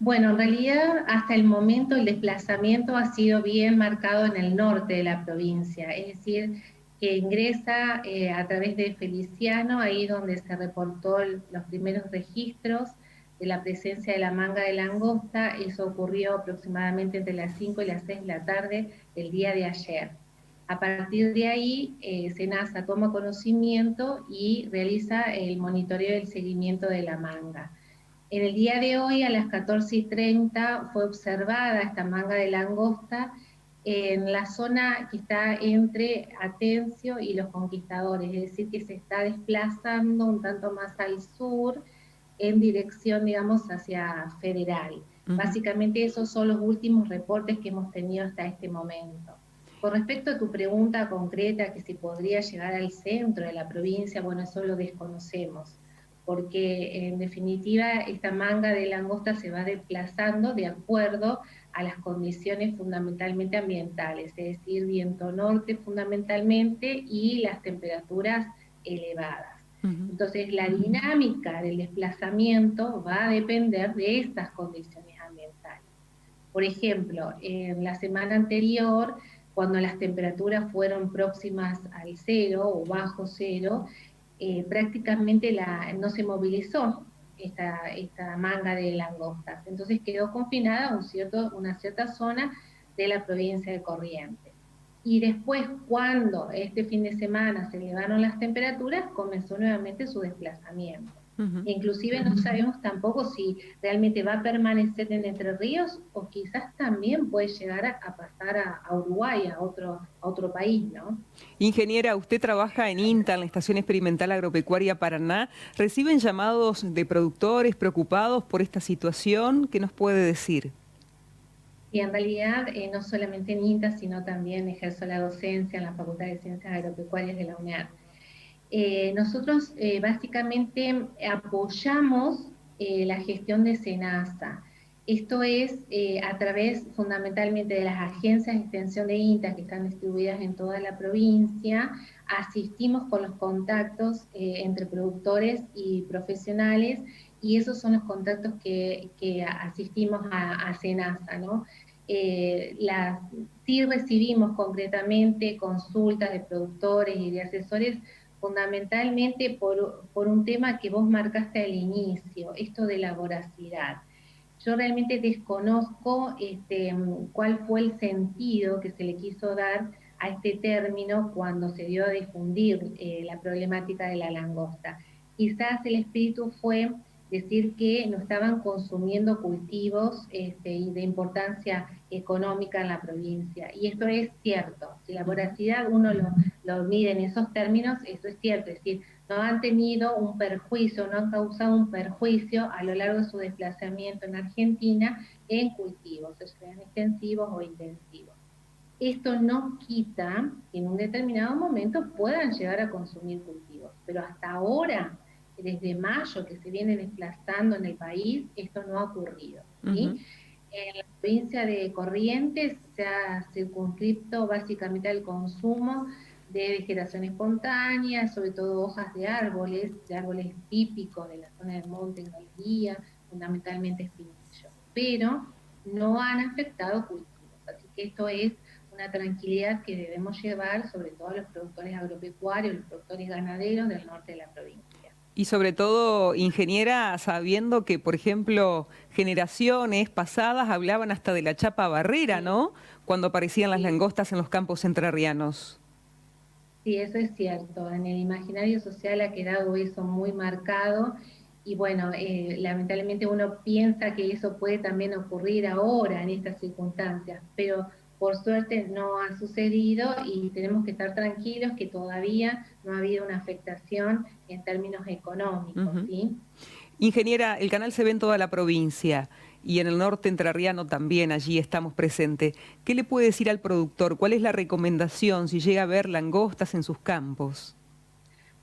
Bueno, en realidad hasta el momento el desplazamiento ha sido bien marcado en el norte de la provincia, es decir, que ingresa a través de Feliciano, ahí donde se reportó los primeros registros de la presencia de la manga de langosta. Eso ocurrió aproximadamente entre las 5 y las 6 de la tarde del día de ayer. A partir de ahí, SENASA toma conocimiento y realiza el monitoreo y el seguimiento de la manga. En el día de hoy, a las 14:30, fue observada esta manga de langosta en la zona que está entre Atencio y Los Conquistadores, es decir, que se está desplazando un tanto más al sur, en dirección, digamos, hacia Federal. Básicamente esos son los últimos reportes que hemos tenido hasta este momento. Con respecto a tu pregunta concreta, que si podría llegar al centro de la provincia, bueno, eso lo desconocemos, porque en definitiva esta manga de langosta se va desplazando de acuerdo a las condiciones fundamentalmente ambientales, es decir, viento norte fundamentalmente y las temperaturas elevadas. Entonces la dinámica del desplazamiento va a depender de estas condiciones ambientales. Por ejemplo, en la semana anterior, cuando las temperaturas fueron próximas al cero o bajo cero, prácticamente no se movilizó esta manga de langostas. Entonces quedó confinada a una cierta zona de la provincia de Corrientes. Y después, cuando este fin de semana se elevaron las temperaturas, comenzó nuevamente su desplazamiento. Inclusive no sabemos tampoco si realmente va a permanecer en Entre Ríos o quizás también puede llegar a pasar a Uruguay, a otro país, ¿no? Ingeniera, usted trabaja en INTA, en la Estación Experimental Agropecuaria Paraná. ¿Reciben llamados de productores preocupados por esta situación? ¿Qué nos puede decir? Y en realidad no solamente en INTA, sino también ejerzo la docencia en la Facultad de Ciencias Agropecuarias de la UNED. Nosotros básicamente apoyamos la gestión de SENASA. Esto es a través fundamentalmente de las agencias de extensión de INTA que están distribuidas en toda la provincia. Asistimos con los contactos entre productores y profesionales, y esos son los contactos que asistimos a SENASA, ¿no? Sí recibimos concretamente consultas de productores y de asesores, fundamentalmente por un tema que vos marcaste al inicio, esto de la voracidad. Yo realmente desconozco cuál fue el sentido que se le quiso dar a este término cuando se dio a difundir la problemática de la langosta. Quizás el espíritu fue decir que no estaban consumiendo cultivos y de importancia económica en la provincia. Y esto es cierto. Si la voracidad uno lo mide en esos términos, eso es cierto. Es decir, no han tenido un perjuicio, no han causado un perjuicio a lo largo de su desplazamiento en Argentina en cultivos, sean extensivos o intensivos. Esto no quita que en un determinado momento puedan llegar a consumir cultivos, pero hasta ahora, desde mayo que se viene desplazando en el país, esto no ha ocurrido, ¿sí? En la provincia de Corrientes se ha circunscrito básicamente al consumo de vegetación espontánea, sobre todo hojas de árboles típicos de la zona del monte en Galería, fundamentalmente espinillo, pero no han afectado cultivos, así que esto es una tranquilidad que debemos llevar sobre todo a los productores agropecuarios, los productores ganaderos del norte de la provincia. Y sobre todo, ingeniera, sabiendo que, por ejemplo, generaciones pasadas hablaban hasta de la chapa barrera, Sí, ¿no? Cuando aparecían las sí. langostas en los campos entrerrianos. Sí, eso es cierto. En el imaginario social ha quedado eso muy marcado y bueno, lamentablemente uno piensa que eso puede también ocurrir ahora en estas circunstancias, pero por suerte no ha sucedido y tenemos que estar tranquilos que todavía no ha habido una afectación en términos económicos, ¿sí? Ingeniera, el canal se ve en toda la provincia y en el norte entrerriano también, allí estamos presentes. ¿Qué le puede decir al productor? ¿Cuál es la recomendación si llega a ver langostas en sus campos?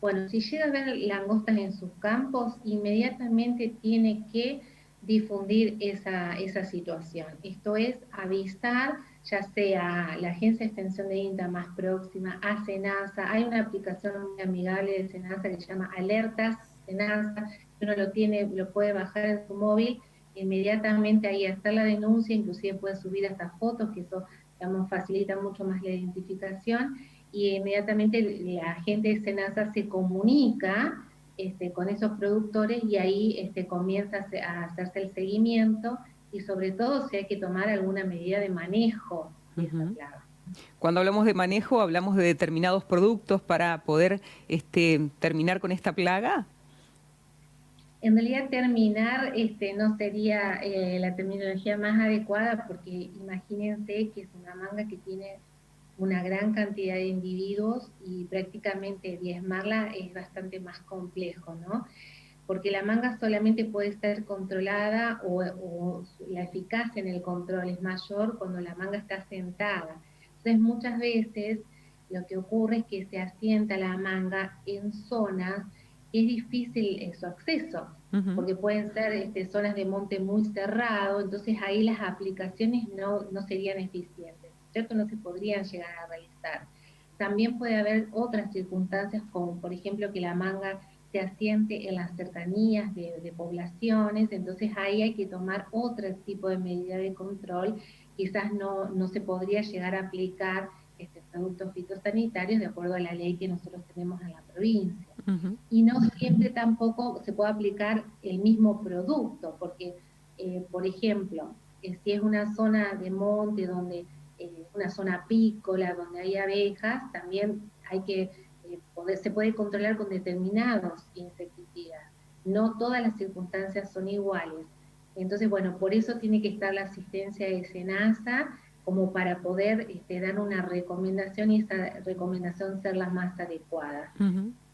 Bueno, si llega a ver langostas en sus campos, inmediatamente tiene que difundir esa situación. Esto es avisar, ya sea a la agencia de extensión de INTA más próxima, a SENASA. Hay una aplicación muy amigable de SENASA que se llama Alertas SENASA, que uno lo puede bajar en su móvil inmediatamente ahí hacer la denuncia, inclusive puede subir hasta fotos, que eso, digamos, facilita mucho más la identificación, y inmediatamente la gente de SENASA se comunica con esos productores y ahí comienza a hacerse el seguimiento y sobre todo si hay que tomar alguna medida de manejo de esa plaga. Cuando hablamos de manejo, ¿hablamos de determinados productos para poder terminar con esta plaga? En realidad terminar no sería la terminología más adecuada porque imagínense que es una manga que tiene una gran cantidad de individuos y prácticamente diezmarla es bastante más complejo, ¿no? Porque la manga solamente puede ser controlada o la eficacia en el control es mayor cuando la manga está sentada. Entonces muchas veces lo que ocurre es que se asienta la manga en zonas que es difícil su acceso, porque pueden ser zonas de monte muy cerrado, entonces ahí las aplicaciones no serían eficientes, ¿cierto? No se podrían llegar a realizar. También puede haber otras circunstancias como por ejemplo que la manga se asiente en las cercanías de poblaciones, entonces ahí hay que tomar otro tipo de medida de control, quizás no se podría llegar a aplicar productos fitosanitarios de acuerdo a la ley que nosotros tenemos en la provincia. Y no siempre tampoco se puede aplicar el mismo producto, porque, por ejemplo, si es una zona de monte, donde una zona apícola, donde hay abejas, también hay que se puede controlar con determinados insecticidas. No todas las circunstancias son iguales. Entonces, bueno, por eso tiene que estar la asistencia de SENASA, como para poder dar una recomendación y esa recomendación ser la más adecuada.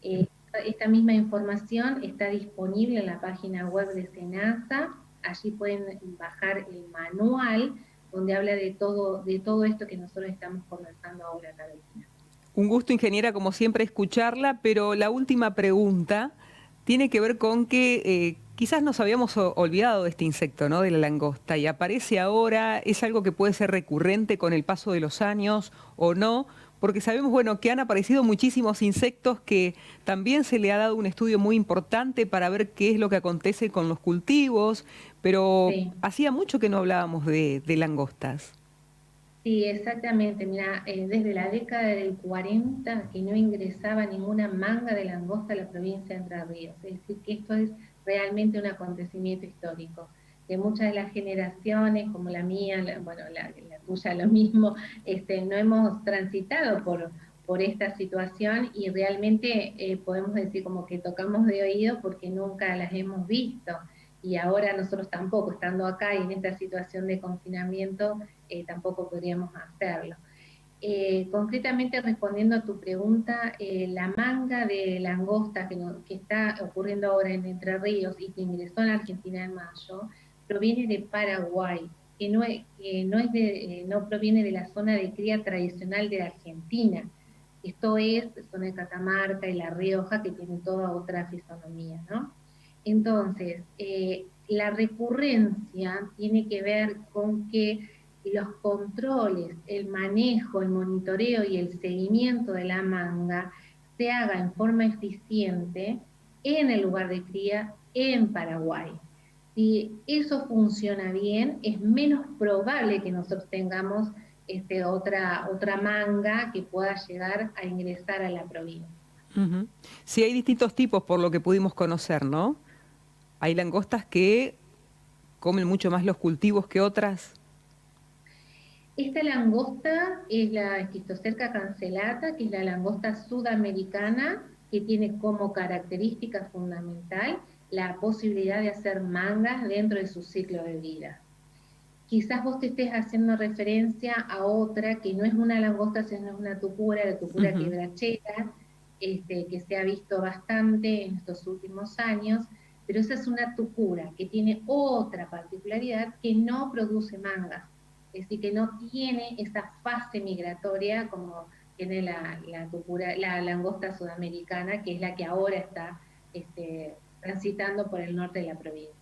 Esta misma información está disponible en la página web de SENASA, allí pueden bajar el manual donde habla de todo esto que nosotros estamos conversando ahora, Carolina. Un gusto, ingeniera, como siempre, escucharla, pero la última pregunta tiene que ver con que quizás nos habíamos olvidado de este insecto, ¿no? De la langosta, y aparece ahora, es algo que puede ser recurrente con el paso de los años o no, porque sabemos, bueno, que han aparecido muchísimos insectos que también se le ha dado un estudio muy importante para ver qué es lo que acontece con los cultivos, pero sí. Hacía mucho que no hablábamos de langostas. Sí, exactamente. Mira, desde la década del 40 que no ingresaba ninguna manga de langosta a la provincia de Entre Ríos. Es decir, que esto es realmente un acontecimiento histórico. Que muchas de las generaciones, como la mía, la tuya lo mismo, no hemos transitado por esta situación y realmente podemos decir como que tocamos de oído porque nunca las hemos visto. Y ahora nosotros tampoco, estando acá y en esta situación de confinamiento, tampoco podríamos hacerlo. Concretamente respondiendo a tu pregunta, la manga de langosta que está ocurriendo ahora en Entre Ríos y que ingresó en Argentina en mayo, proviene de Paraguay, no proviene de la zona de cría tradicional de la Argentina. Esto es zona de Catamarca y La Rioja, que tienen toda otra fisonomía, ¿no? Entonces, la recurrencia tiene que ver con que los controles, el manejo, el monitoreo y el seguimiento de la manga se haga en forma eficiente en el lugar de cría en Paraguay. Si eso funciona bien, es menos probable que nosotros tengamos otra manga que pueda llegar a ingresar a la provincia. Sí, hay distintos tipos por lo que pudimos conocer, ¿no? Hay langostas que comen mucho más los cultivos que otras. Esta langosta es la Schistocerca cancellata, que es la langosta sudamericana, que tiene como característica fundamental la posibilidad de hacer mangas dentro de su ciclo de vida. Quizás vos te estés haciendo referencia a otra que no es una langosta, sino es una tupura, la tupura quebrachera, que se ha visto bastante en estos últimos años, pero esa es una tupura que tiene otra particularidad que no produce mangas, es decir, que no tiene esa fase migratoria como tiene la langosta sudamericana, que es la que ahora está transitando por el norte de la provincia.